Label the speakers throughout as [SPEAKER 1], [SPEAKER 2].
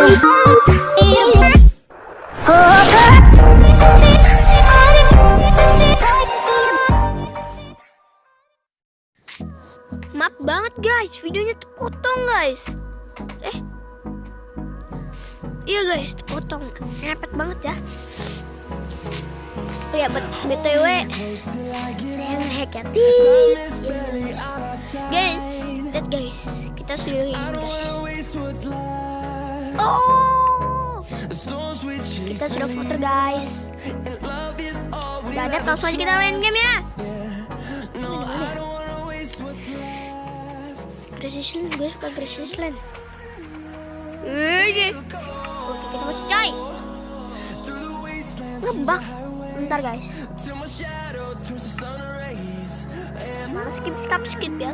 [SPEAKER 1] Maaf banget guys, videonya terpotong guys. Iya guys, terpotong. Ngepet banget ya. Oh ya, BTW saya nge-hack ya. Guys, lihat guys, kita sudah ini guys. Oh, kita sudah foto guys. Gak ada, langsung aja kita main game ya. Gracious, gue suka Gracious Land. Oke, kita masuk coy. Ngebak. Bentar guys. Malah skip ya.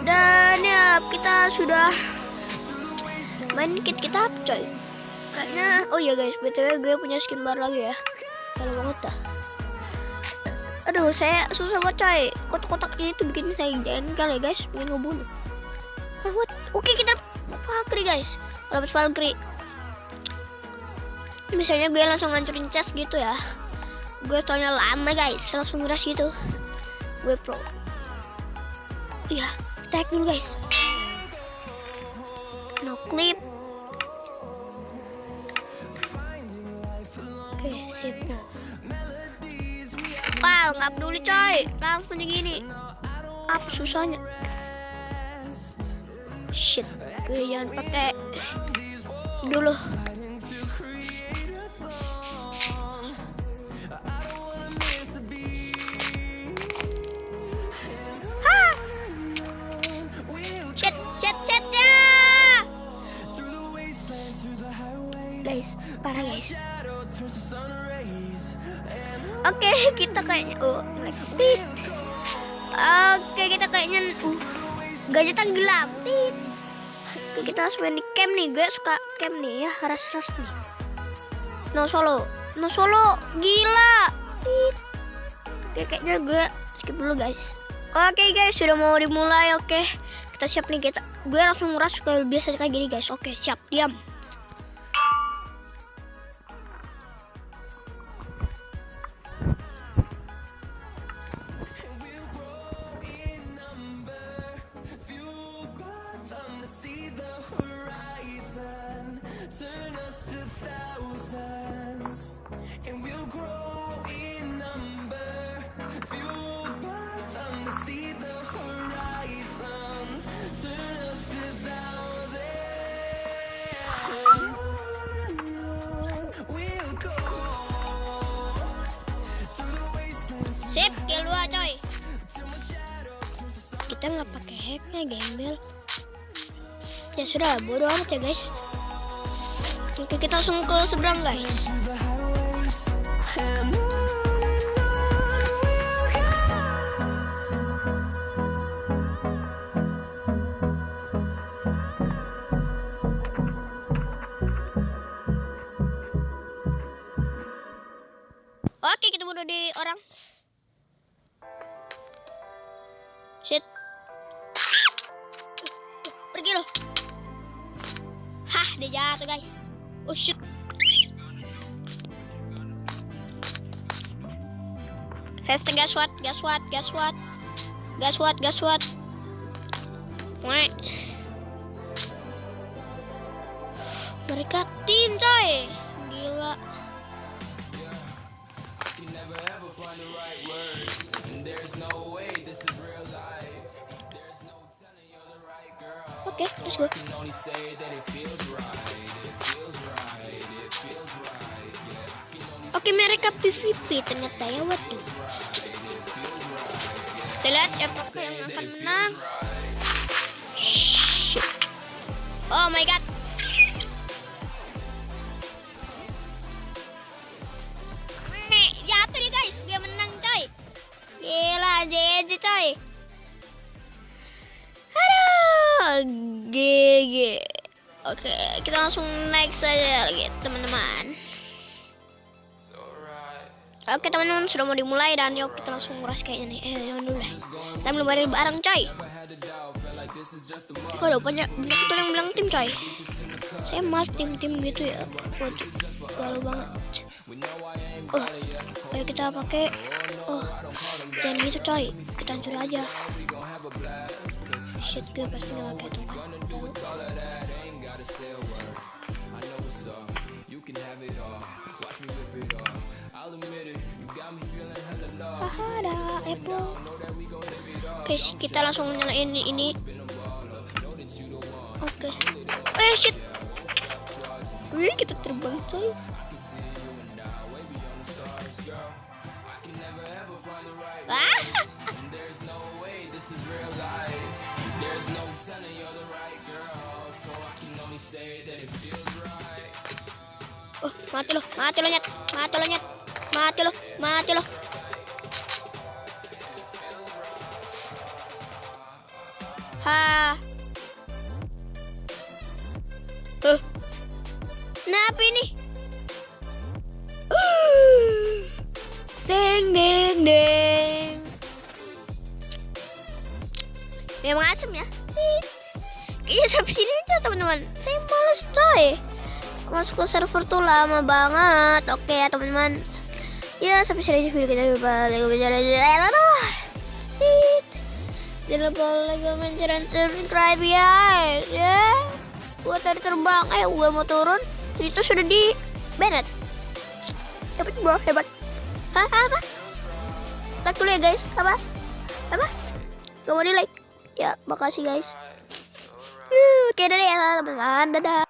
[SPEAKER 1] Dan ya kita sudah main kit kita apa coy. Kayaknya, oh ya guys, BTW gue punya skin baru lagi ya. Kalau banget dah. Aduh, saya susah banget coy. Kotak-kotaknya itu bikin saya jengkel ya guys. Pengen ngebunuh. What? Oke, kita Valkyrie guys. Dapat Valkyrie. Misalnya gue langsung ngancurin chest gitu ya. Gue soalnya lama guys, langsung ngeras gitu. Gue pro. Iya, kita hack dulu guys. No clip. Oke, sip. Wow, nggak peduli coy, langsung aja gini. Apa susahnya? Shit, gue jangan pakai dulu. Shit ya. Guys, parah guys. Oke, kita kayaknya Oke, kita kayaknya gajah tenggelam. Oke, kita harus main di camp nih. Gue suka camp nih ya, ras-ras nih. No solo, gila. Oke, kayaknya gue skip dulu guys. Oke guys, sudah mau dimulai. Oke, kita siap nih. Gue langsung ngeras kayak biasa kayak gini guys. Oke, siap, diam. Sip, kill 2 coy. Kita nggak pakai hacknya, gembel. Ya sudah, bodo amat ya guys. Oke, kita langsung ke seberang guys. Oke, kita bunuh di orang. Shit. Pergi loh. Hah, dia jatuh guys. Oh shit. Hashtag gas what. Wah. Mereka tim coy. Gila. Oke, let's go. Oke, mereka PVP ternyata ya, waduh. Kita lihat siapa yang akan menang. Shit. Oh my god. Jatuh nih guys, dia menang coy. Gila, JJ coy. GG. Oke, kita langsung naik saja lagi teman-teman. Oke teman-teman, sudah mau dimulai dan yuk kita langsung nguras kayaknya nih. Jangan dulu deh. Kita belum ada barang coy. Waduh, banyak betul yang bilang tim coy. Saya malas tim-tim gitu ya. Waduh, galau banget. Ayo kita pakai. Jangan gitu coy. Kita hancur aja. Shit, gue pasti nggak pakai tuh. Ada Apple. Oke, kita langsung nyalain ini. Oke. Shit. Wih, kita terbang coy. Mati lo nyet. Mati lo. Kenapa ini? Deng. Memang asem ya. Kayaknya sampai sini aja teman-teman. Saya males coy. Masuk ke server tuh lama banget. Oke ya teman-teman. Ya sampai sini aja video kita. Jangan lupa like, comment, share, dan subscribe ya. Gua tadi terbang. Gua mau turun. Itu sudah di Bennett. Hebat bro, hebat. Apa? Like dulu ya guys. Apa? Gak mau di like. Ya, makasih guys. Oke, dadah ya teman-teman. Dadah.